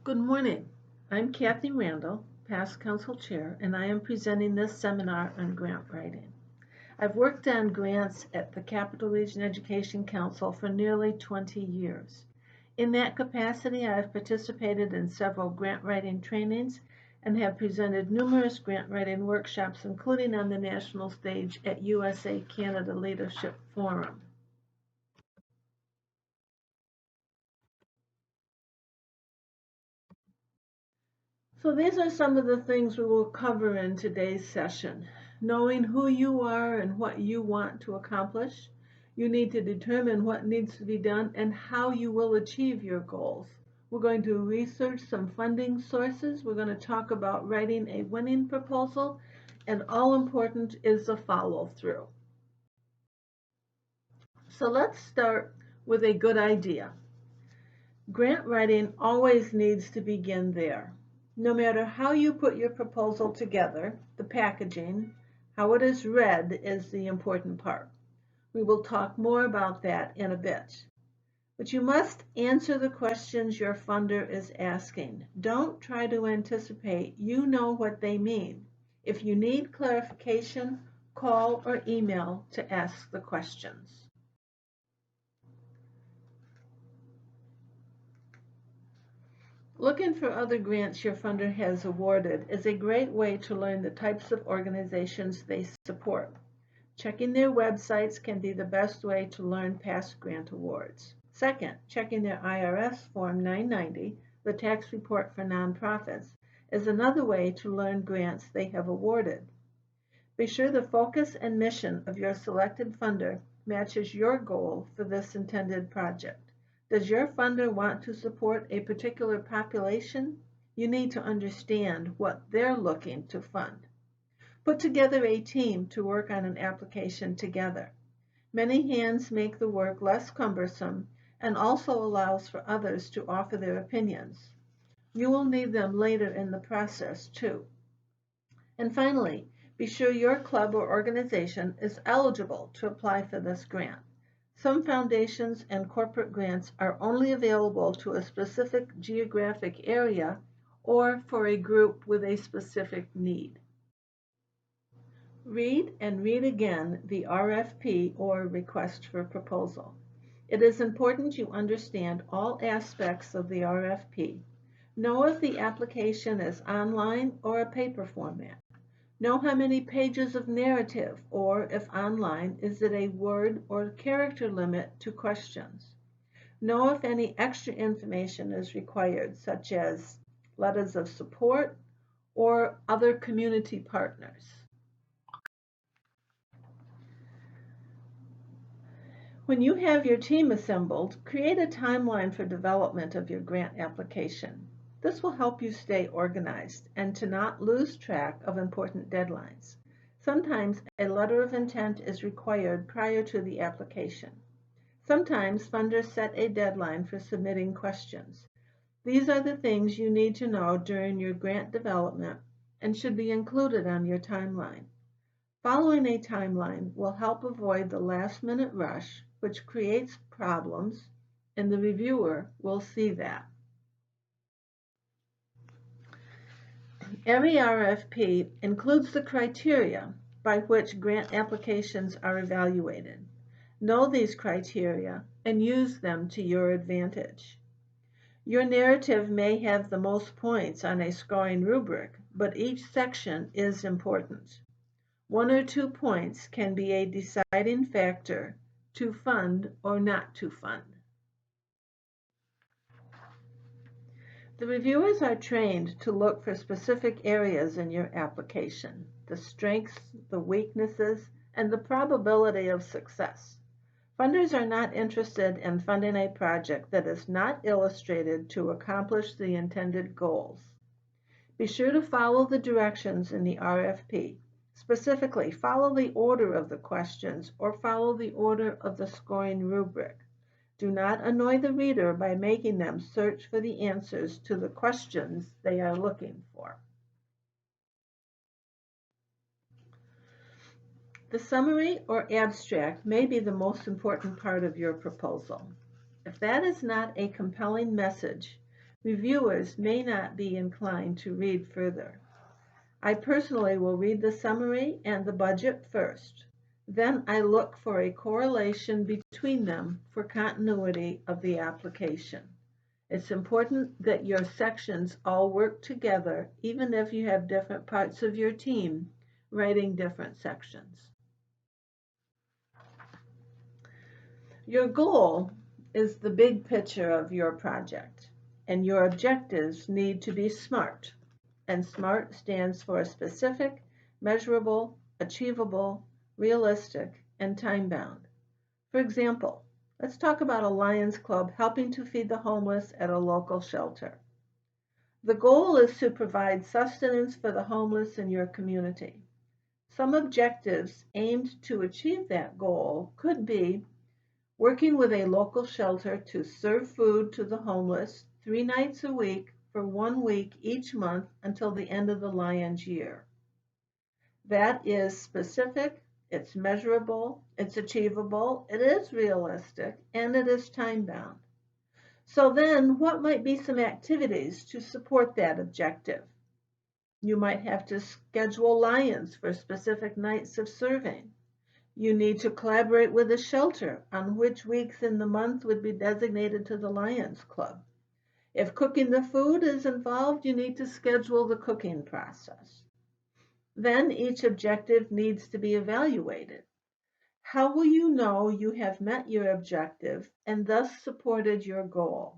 Good morning. I'm Kathy Randall, past council chair, and I am presenting this seminar on grant writing. I've worked on grants at the Capital Region Education Council for nearly 20 years. In that capacity, I have participated in several grant writing trainings and have presented numerous grant writing workshops, including on the national stage at USA-Canada Leadership Forum. So these are some of the things we will cover in today's session. Knowing who you are and what you want to accomplish, you need to determine what needs to be done and how you will achieve your goals. We're going to research some funding sources. We're going to talk about writing a winning proposal, and all important is the follow-through. So let's start with a good idea. Grant writing always needs to begin there. No matter how you put your proposal together, the packaging, how it is read is the important part. We will talk more about that in a bit. But you must answer the questions your funder is asking. Don't try to anticipate. You know what they mean. If you need clarification, call or email to ask the questions. Looking for other grants your funder has awarded is a great way to learn the types of organizations they support. Checking their websites can be the best way to learn past grant awards. Second, checking their IRS Form 990, the tax report for nonprofits, is another way to learn grants they have awarded. Be sure the focus and mission of your selected funder matches your goal for this intended project. Does your funder want to support a particular population? You need to understand what they're looking to fund. Put together a team to work on an application together. Many hands make the work less cumbersome and also allows for others to offer their opinions. You will need them later in the process too. And finally, be sure your club or organization is eligible to apply for this grant. Some foundations and corporate grants are only available to a specific geographic area or for a group with a specific need. Read and read again the RFP or request for proposal. It is important you understand all aspects of the RFP. Know if the application is online or a paper format. Know how many pages of narrative, or if online, is it a word or character limit to questions. Know if any extra information is required, such as letters of support or other community partners. When you have your team assembled, create a timeline for development of your grant application. This will help you stay organized and to not lose track of important deadlines. Sometimes a letter of intent is required prior to the application. Sometimes funders set a deadline for submitting questions. These are the things you need to know during your grant development and should be included on your timeline. Following a timeline will help avoid the last-minute rush, which creates problems, and the reviewer will see that. Every RFP includes the criteria by which grant applications are evaluated. Know these criteria and use them to your advantage. Your narrative may have the most points on a scoring rubric, but each section is important. 1 or 2 points can be a deciding factor to fund or not to fund. The reviewers are trained to look for specific areas in your application, the strengths, the weaknesses, and the probability of success. Funders are not interested in funding a project that is not illustrated to accomplish the intended goals. Be sure to follow the directions in the RFP. Specifically, follow the order of the questions or follow the order of the scoring rubric. Do not annoy the reader by making them search for the answers to the questions they are looking for. The summary or abstract may be the most important part of your proposal. If that is not a compelling message, reviewers may not be inclined to read further. I personally will read the summary and the budget first. Then I look for a correlation between them for continuity of the application. It's important that your sections all work together, even if you have different parts of your team writing different sections. Your goal is the big picture of your project, and your objectives need to be SMART. And SMART stands for specific, measurable, achievable, realistic, and time-bound. For example, let's talk about a Lions Club helping to feed the homeless at a local shelter. The goal is to provide sustenance for the homeless in your community. Some objectives aimed to achieve that goal could be working with a local shelter to serve food to the homeless 3 nights a week for 1 week each month until the end of the Lions year. That is specific, it's measurable, it's achievable, it is realistic, and it is time-bound. So then, what might be some activities to support that objective? You might have to schedule Lions for specific nights of serving. You need to collaborate with the shelter on which weeks in the month would be designated to the Lions Club. If cooking the food is involved, you need to schedule the cooking process. Then each objective needs to be evaluated. How will you know you have met your objective and thus supported your goal?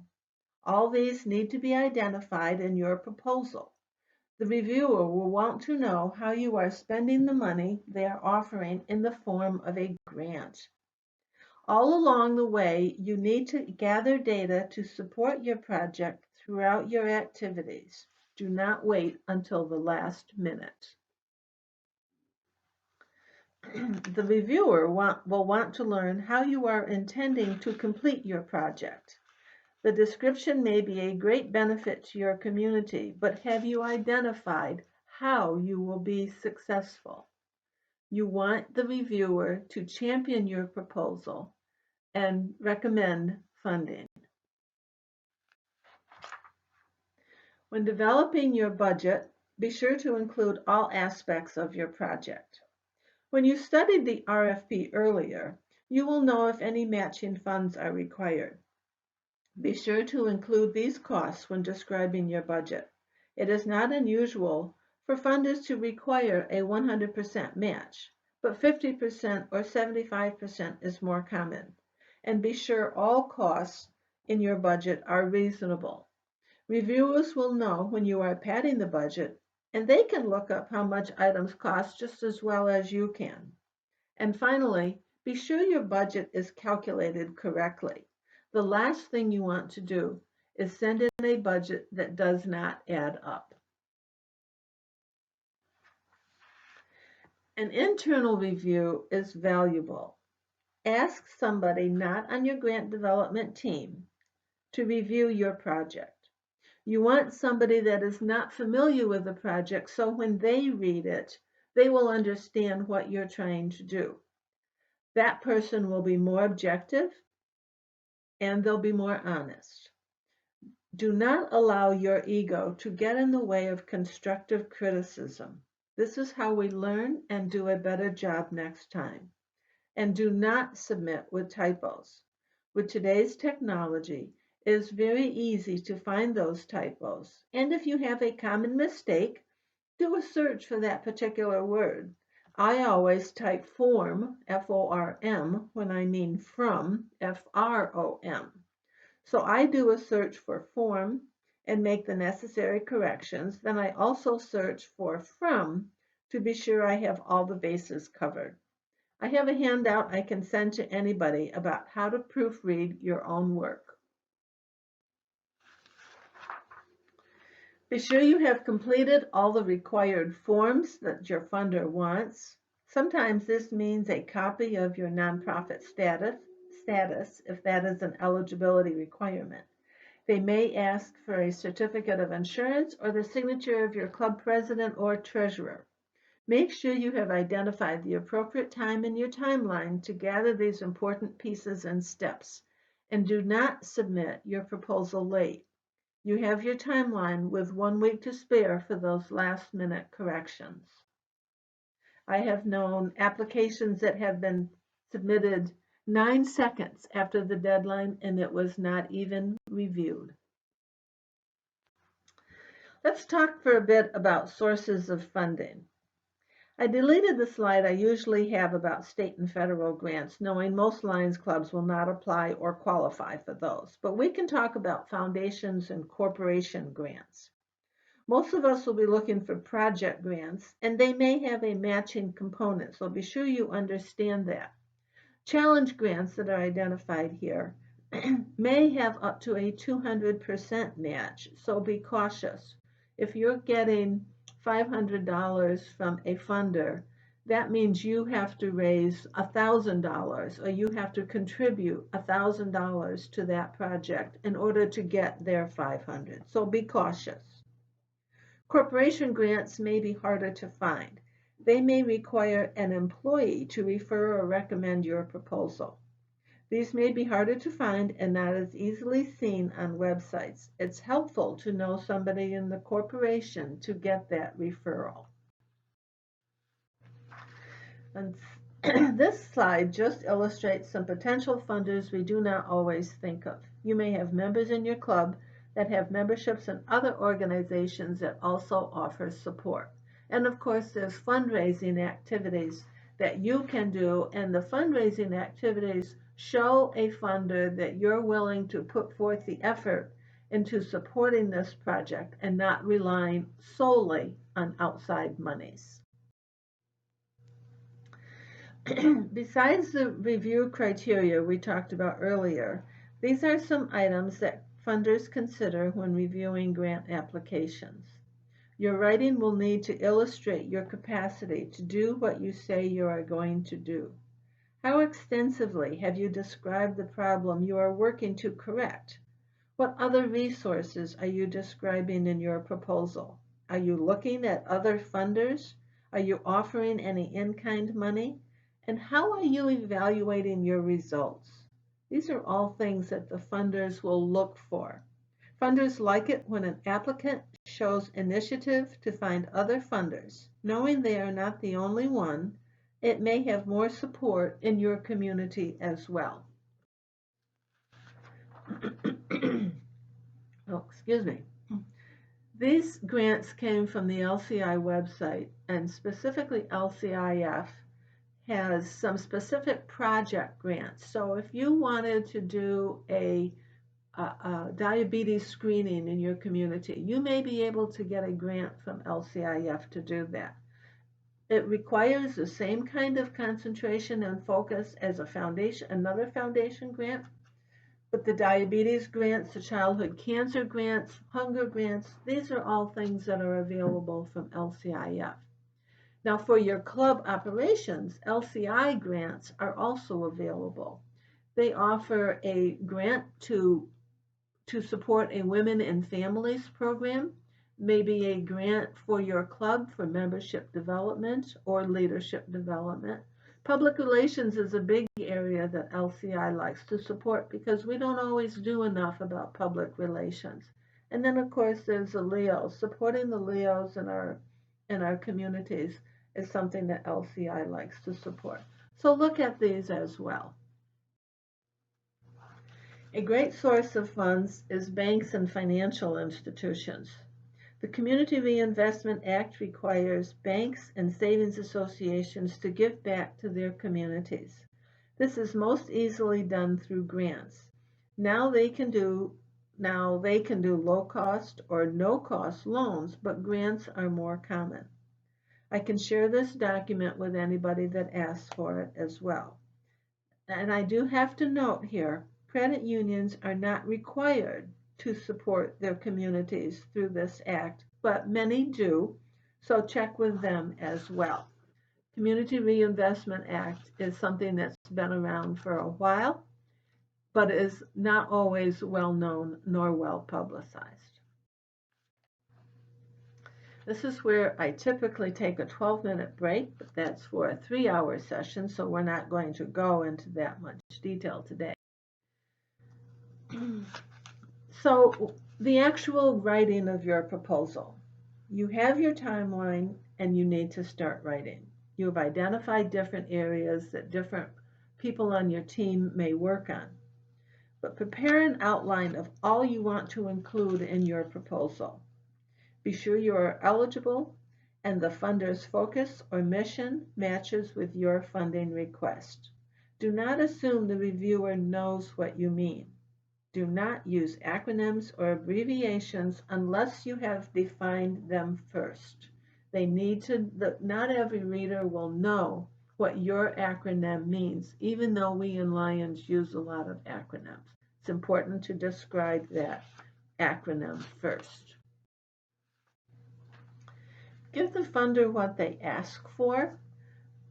All these need to be identified in your proposal. The reviewer will want to know how you are spending the money they are offering in the form of a grant. All along the way, you need to gather data to support your project throughout your activities. Do not wait until the last minute. The reviewer will want to learn how you are intending to complete your project. The description may be a great benefit to your community, but have you identified how you will be successful? You want the reviewer to champion your proposal and recommend funding. When developing your budget, be sure to include all aspects of your project. When you studied the RFP earlier, you will know if any matching funds are required. Be sure to include these costs when describing your budget. It is not unusual for funders to require a 100% match, but 50% or 75% is more common. And be sure all costs in your budget are reasonable. Reviewers will know when you are padding the budget, and they can look up how much items cost just as well as you can. And finally, be sure your budget is calculated correctly. The last thing you want to do is send in a budget that does not add up. An internal review is valuable. Ask somebody not on your grant development team to review your project. You want somebody that is not familiar with the project, so when they read it, they will understand what you're trying to do. That person will be more objective and they'll be more honest. Do not allow your ego to get in the way of constructive criticism. This is how we learn and do a better job next time. And do not submit with typos. With today's technology, it is very easy to find those typos. And if you have a common mistake, do a search for that particular word. I always type form, F-O-R-M, when I mean from, F-R-O-M. So I do a search for form and make the necessary corrections. Then I also search for from to be sure I have all the bases covered. I have a handout I can send to anybody about how to proofread your own work. Be sure you have completed all the required forms that your funder wants. Sometimes this means a copy of your nonprofit status if that is an eligibility requirement. They may ask for a certificate of insurance or the signature of your club president or treasurer. Make sure you have identified the appropriate time in your timeline to gather these important pieces and steps, and do not submit your proposal late. You have your timeline with 1 week to spare for those last-minute corrections. I have known applications that have been submitted 9 seconds after the deadline and it was not even reviewed. Let's talk for a bit about sources of funding. I deleted the slide I usually have about state and federal grants, knowing most Lions clubs will not apply or qualify for those. But we can talk about foundations and corporation grants. Most of us will be looking for project grants, and they may have a matching component, so be sure you understand that. Challenge grants that are identified here may have up to a 200% match, so be cautious. If you're getting $500 from a funder, that means you have to raise $1,000 or you have to contribute $1,000 to that project in order to get their $500. So be cautious. Corporation grants may be harder to find. They may require an employee to refer or recommend your proposal. These may be harder to find and not as easily seen on websites. It's helpful to know somebody in the corporation to get that referral. And this slide just illustrates some potential funders we do not always think of. You may have members in your club that have memberships in other organizations that also offer support. And of course, there's fundraising activities that you can do, and the fundraising activities show a funder that you're willing to put forth the effort into supporting this project and not relying solely on outside monies. Besides the review criteria we talked about earlier, these are some items that funders consider when reviewing grant applications. Your writing will need to illustrate your capacity to do what you say you are going to do. How extensively have you described the problem you are working to correct? What other resources are you describing in your proposal? Are you looking at other funders? Are you offering any in-kind money? And how are you evaluating your results? These are all things that the funders will look for. Funders like it when an applicant shows initiative to find other funders. Knowing they are not the only one, it may have more support in your community as well. Oh, excuse me. These grants came from the LCI website, and specifically LCIF has some specific project grants. So if you wanted to do a diabetes screening in your community, you may be able to get a grant from LCIF to do that. It requires the same kind of concentration and focus as another foundation grant, but the diabetes grants, the childhood cancer grants, hunger grants, these are all things that are available from LCIF. Now for your club operations, LCI grants are also available. They offer a grant to support a Women and Families program, maybe a grant for your club for membership development or leadership development. Public relations is a big area that LCI likes to support because we don't always do enough about public relations. And then of course there's the LEOs. Supporting the LEOs in our communities is something that LCI likes to support. So look at these as well. A great source of funds is banks and financial institutions. The Community Reinvestment Act requires banks and savings associations to give back to their communities. This is most easily done through grants. Now they can do low-cost or no-cost loans, but grants are more common. I can share this document with anybody that asks for it as well. And I do have to note here, credit unions are not required to support their communities through this act, but many do, so check with them as well. Community Reinvestment Act is something that's been around for a while, but is not always well known nor well publicized. This is where I typically take a 12-minute break, but that's for a 3-hour session, so we're not going to go into that much detail today. So The actual writing of your proposal. You have your timeline and you need to start writing. You have identified different areas that different people on your team may work on. But prepare an outline of all you want to include in your proposal. Be sure you are eligible and the funder's focus or mission matches with your funding request. Do not assume the reviewer knows what you mean. Do not use acronyms or abbreviations unless you have defined them first. Not every reader will know what your acronym means, even though we in Lions use a lot of acronyms. It's important to describe that acronym first. Give the funder what they ask for.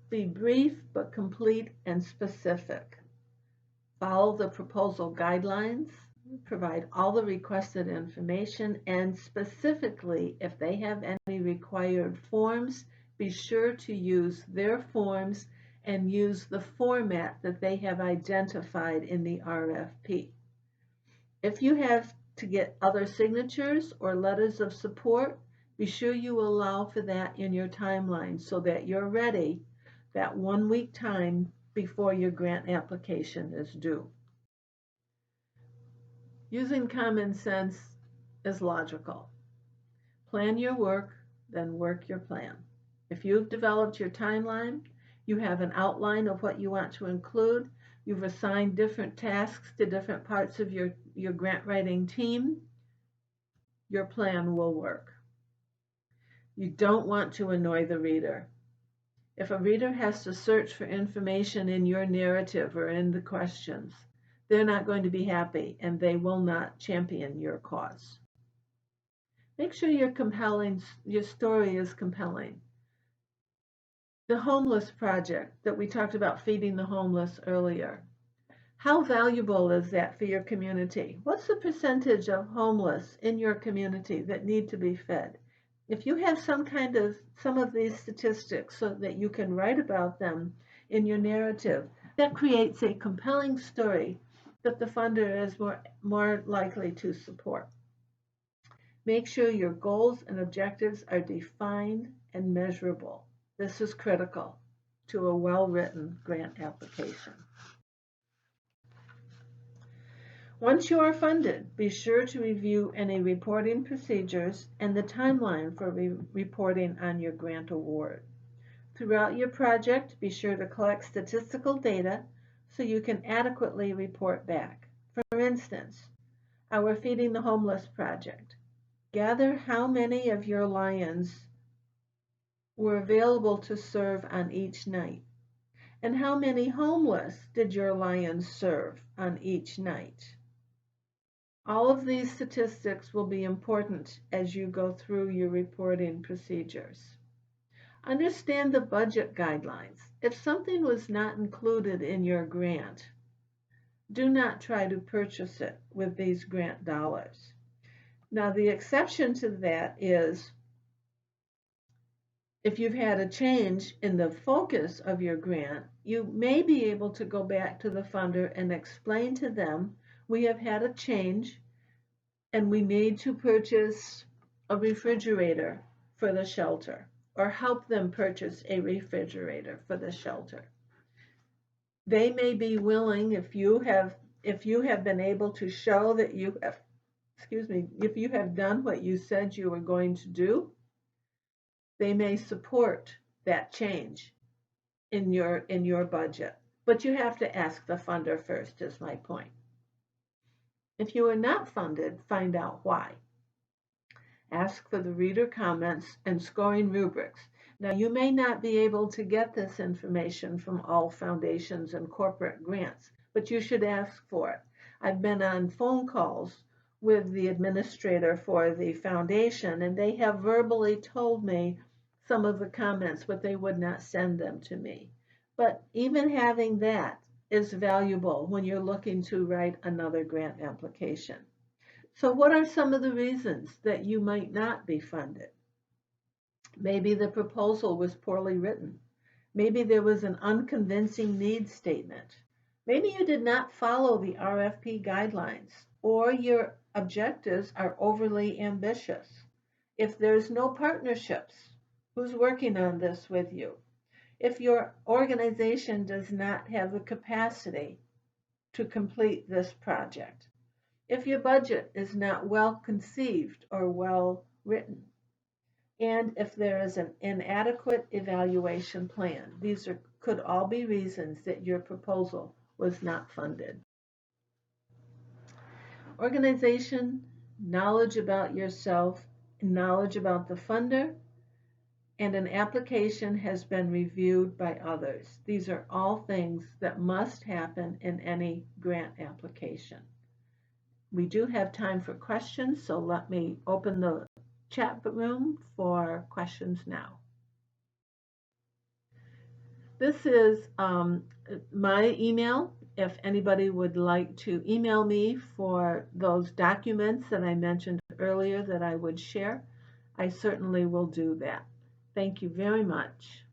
Be brief but complete and specific. Follow the proposal guidelines, provide all the requested information, and specifically, if they have any required forms, be sure to use their forms and use the format that they have identified in the RFP. If you have to get other signatures or letters of support, be sure you allow for that in your timeline so that you're ready that 1 week time before your grant application is due. Using common sense is logical. Plan your work, then work your plan. If you've developed your timeline, you have an outline of what you want to include, you've assigned different tasks to different parts of your grant writing team, your plan will work. You don't want to annoy the reader. If a reader has to search for information in your narrative or in the questions, they're not going to be happy and they will not champion your cause. Make sure your story is compelling. The homeless project that we talked about, feeding the homeless earlier. How valuable is that for your community? What's the percentage of homeless in your community that need to be fed? If you have some of these statistics so that you can write about them in your narrative, that creates a compelling story that the funder is more likely to support. Make sure your goals and objectives are defined and measurable. This is critical to a well-written grant application. Once you are funded, be sure to review any reporting procedures and the timeline for reporting on your grant award. Throughout your project, be sure to collect statistical data so you can adequately report back. For instance, our Feeding the Homeless project. Gather how many of your Lions were available to serve on each night, and how many homeless did your Lions serve on each night. All of these statistics will be important as you go through your reporting procedures. Understand the budget guidelines. If something was not included in your grant, do not try to purchase it with these grant dollars. Now, the exception to that is if you've had a change in the focus of your grant, you may be able to go back to the funder and explain to them, we have had a change and we need to purchase a refrigerator for the shelter, or help them purchase a refrigerator for the shelter. They may be willing, if you have been able to show that if you have done what you said you were going to do, they may support that change in your budget. But you have to ask the funder first, is my point. If you are not funded, find out why. Ask for the reader comments and scoring rubrics. Now, you may not be able to get this information from all foundations and corporate grants, but you should ask for it. I've been on phone calls with the administrator for the foundation, and they have verbally told me some of the comments, but they would not send them to me. But even having that is valuable when you're looking to write another grant application. So what are some of the reasons that you might not be funded? Maybe the proposal was poorly written. Maybe there was an unconvincing need statement. Maybe you did not follow the RFP guidelines, or your objectives are overly ambitious. If there's no partnerships, who's working on this with you? If your organization does not have the capacity to complete this project, if your budget is not well conceived or well written, and if there is an inadequate evaluation plan. Could all be reasons that your proposal was not funded. Organization, knowledge about yourself, knowledge about the funder, and an application has been reviewed by others. These are all things that must happen in any grant application. We do have time for questions, so let me open the chat room for questions now. This is my email. If anybody would like to email me for those documents that I mentioned earlier that I would share, I certainly will do that. Thank you very much.